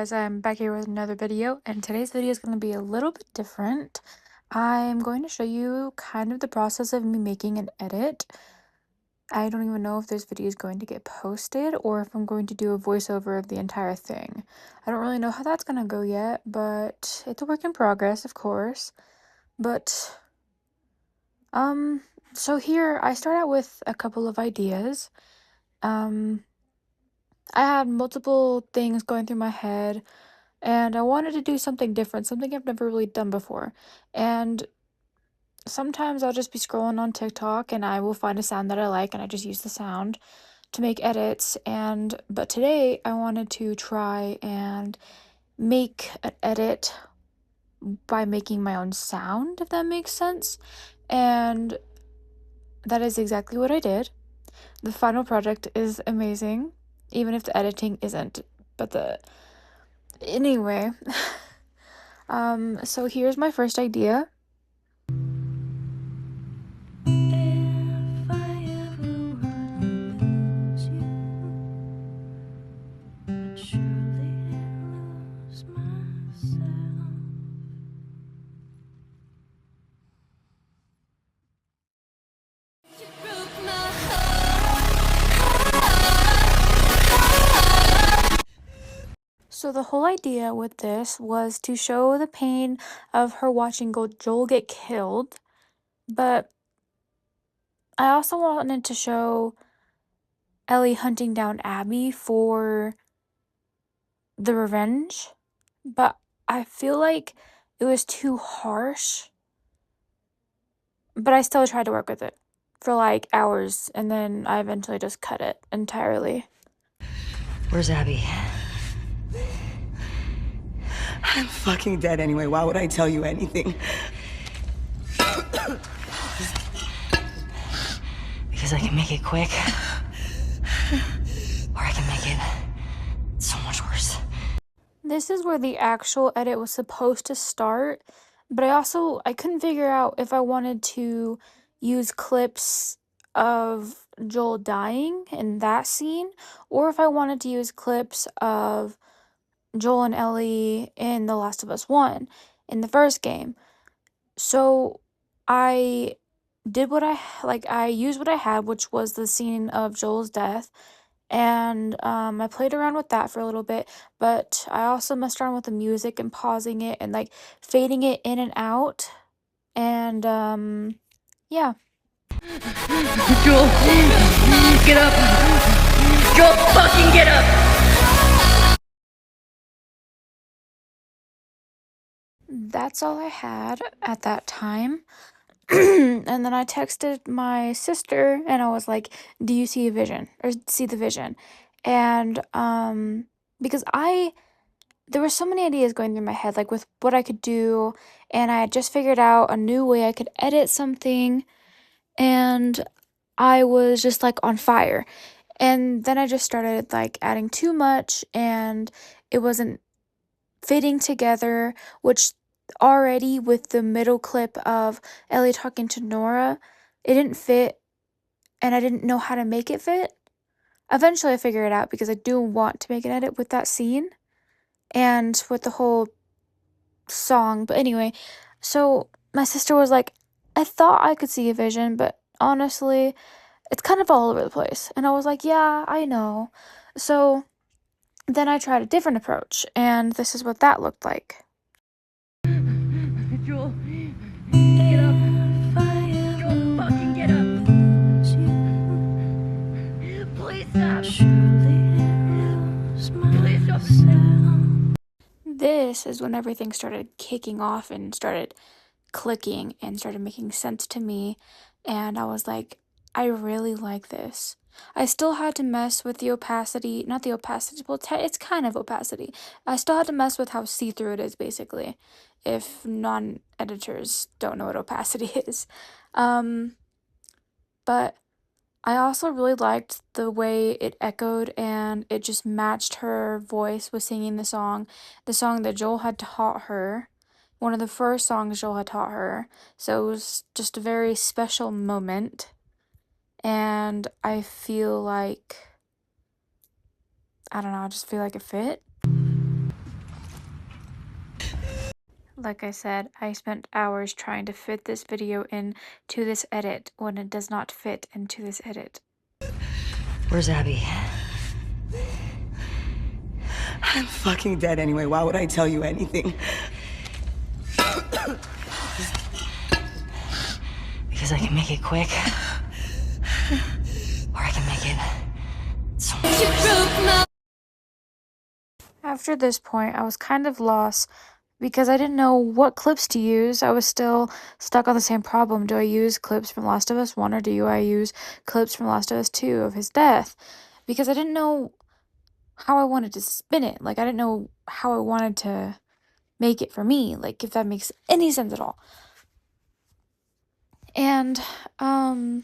guys, I'm back here with another video, and today's video is going to be a little bit different. I'm going to show you kind of the process of me making an edit. I don't even know if this video is going to get posted or if I'm going to do a voiceover of the entire thing. I don't really know how that's going to go yet, but it's a work in progress, of course. But, so here I start out with a couple of ideas. I had multiple things going through my head. And I wanted to do something different, something I've never really done before. And sometimes I'll just be scrolling on TikTok and I will find a sound that I like and I just use the sound to make edits. But today I wanted to try and make an edit by making my own sound, if that makes sense. And that is exactly what I did. The final project is amazing, even if the editing isn't. Anyway, so here's my first idea. If I ever were to lose you, I'd surely lose myself. You broke my heart. So the whole idea with this was to show the pain of her watching Joel get killed, but I also wanted to show Ellie hunting down Abby for the revenge, but I feel like it was too harsh, but I still tried to work with it for like hours, and then I eventually just cut it entirely. Where's Abby? I'm fucking dead anyway. Why would I tell you anything? Because I can make it quick. Or I can make it so much worse. This is where the actual edit was supposed to start, but I couldn't figure out if I wanted to use clips of Joel dying in that scene, or if I wanted to use clips of Joel and Ellie in The Last of Us 1 in the first game. So I did I used what I had, which was the scene of Joel's death, and I played around with that for a little bit, but I also messed around with the music and pausing it and like fading it in and out. And yeah. Joel, get up! Joel, fucking get up! That's all I had at that time. And then I texted my sister and I was like, "Do you see a vision or see the vision?" And because there were so many ideas going through my head, like with what I could do, and I had just figured out a new way I could edit something, and I was just like on fire. And then I just started like adding too much and it wasn't fitting together, which already with the middle clip of Ellie talking to Nora, it didn't fit and I didn't know how to make it fit. Eventually I figured it out because I do want to make an edit with that scene and with the whole song. But anyway, so my sister was like, "I thought I could see a vision, but honestly, it's kind of all over the place." And I was like, "Yeah, I know." So then I tried a different approach, and this is what that looked like. Joel, get up! Joel, fucking get up! Please stop! Please stop! This is when everything started kicking off and started clicking and started making sense to me, and I was like, I really like this. I still had to mess with the opacity, not the opacity, well, it's kind of opacity. I still had to mess with how see-through it is, basically, if non-editors don't know what opacity is. But I also really liked the way it echoed and it just matched her voice with singing the song that Joel had taught her, one of the first songs Joel had taught her. So it was just a very special moment, and I feel like, I don't know, I just feel like it fit. like I said, I spent hours trying to fit this video into this edit when it does not fit into this edit. Where's Abby? I'm fucking dead anyway. Why would I tell you anything? Because I can make it quick. Or I can make it so much You worse. broke my After this point, I was kind of lost because I didn't know what clips to use. I was still stuck on the same problem. Do I use clips from Last of Us 1 or do I use clips from Last of Us 2 of his death? Because I didn't know how I wanted to spin it. Like, I didn't know how I wanted to make it for me. Like, if that makes any sense at all. And then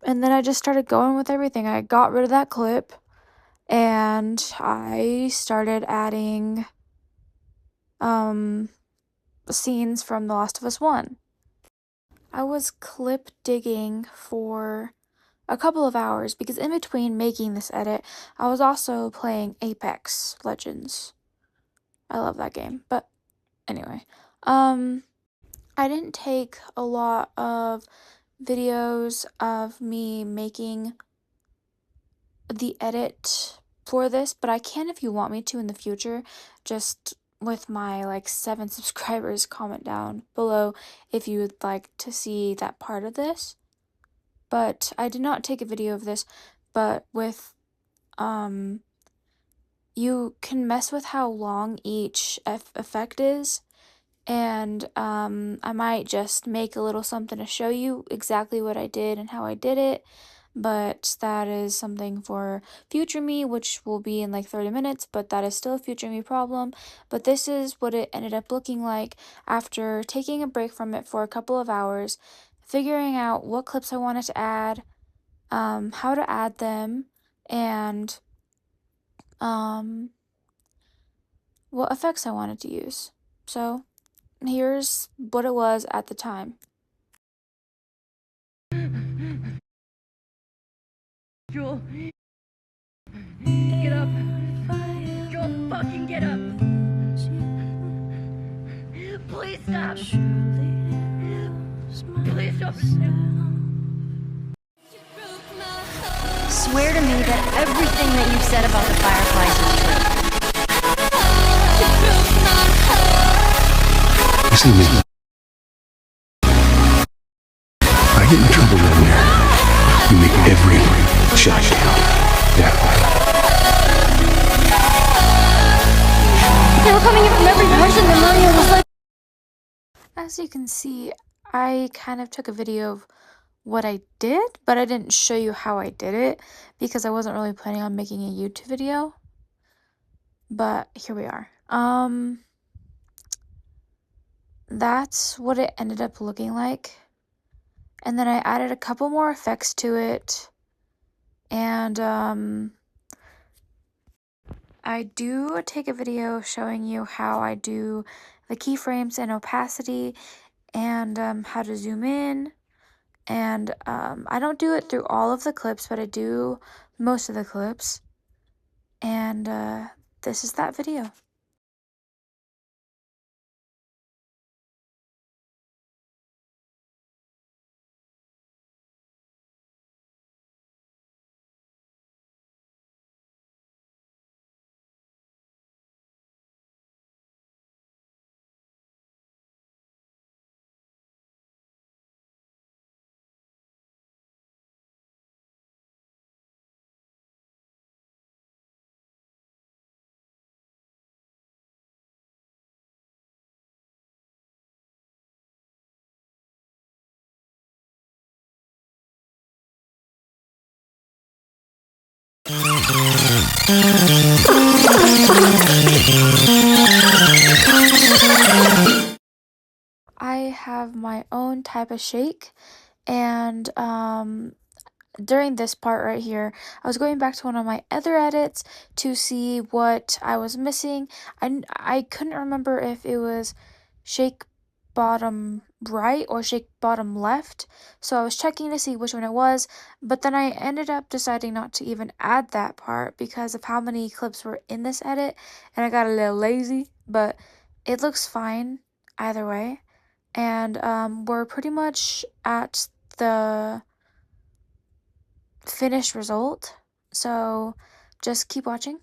I just started going with everything. I got rid of that clip and I started adding scenes from The Last of Us 1. I was clip digging for a couple of hours because in between making this edit, I was also playing Apex Legends. I love that game. But anyway, I didn't take a lot of videos of me making the edit for this, but I can if you want me to in the future. Just with my like 7 subscribers, comment down below if you would like to see that part of this. But I did not take a video of this, but with you can mess with how long each effect is, and I might just make a little something to show you exactly what I did and how I did it. But that is something for future me, which will be in like 30 minutes, but that is still a future me problem. But this is what it ended up looking like after taking a break from it for a couple of hours, figuring out what clips I wanted to add, how to add them, and what effects I wanted to use. So here's what it was at the time. Joel. Get up. Joel, fucking get up. Please stop. Please stop. You broke my heart. Swear to me that everything that you've said about the Fireflies is true. You broke my heart. You see me? I get in trouble down there. You make every shot count. Yeah. They were coming in from every direction, and Mario was like... As you can see, I kind of took a video of what I did, but I didn't show you how I did it because I wasn't really planning on making a YouTube video. But here we are. That's what it ended up looking like. And then I added a couple more effects to it. And I do take a video showing you how I do the keyframes and opacity and how to zoom in. And I don't do it through all of the clips, but I do most of the clips. And this is that video. I have my own type of shake, and during this part right here, I was going back to one of my other edits to see what I was missing. I couldn't remember if it was shake bottom right or shake bottom left, so I was checking to see which one it was, but then I ended up deciding not to even add that part because of how many clips were in this edit, and I got a little lazy. But it looks fine either way. And we're pretty much at the finished result. So just keep watching.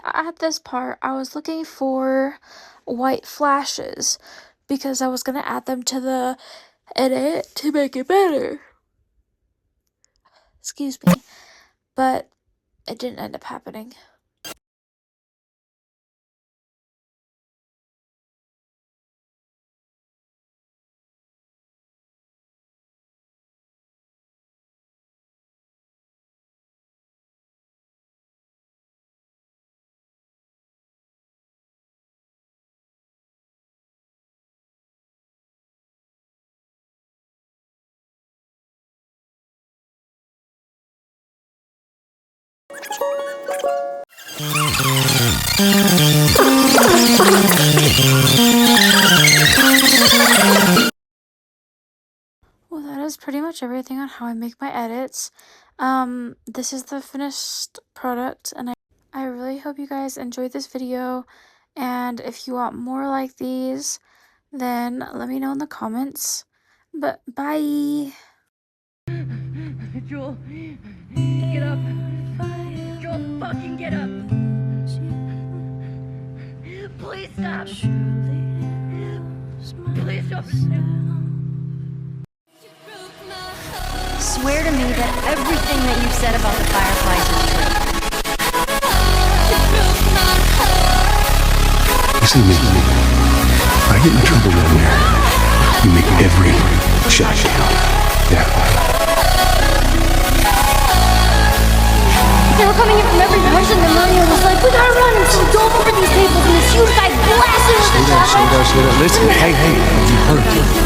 At this part, I was looking for white flashes because I was gonna add them to the edit to make it better. Excuse me. But it didn't end up happening. Well, that is pretty much everything on how I make my edits. This is the finished product, and I really hope you guys enjoyed this video. And if you want more like these, then let me know in the comments. But bye! Joel, get up. Joel, fucking get up. Please stop. Please stop. Swear to me that everything that you've said about the Fireflies is true. You see me? I get in trouble down there. You make every shot count. That way. They were coming in from every direction, and Mario was like, "We gotta run!" And so he dove over these tables, and this huge guy blasted us. Slow down. Listen, hey, you hurt.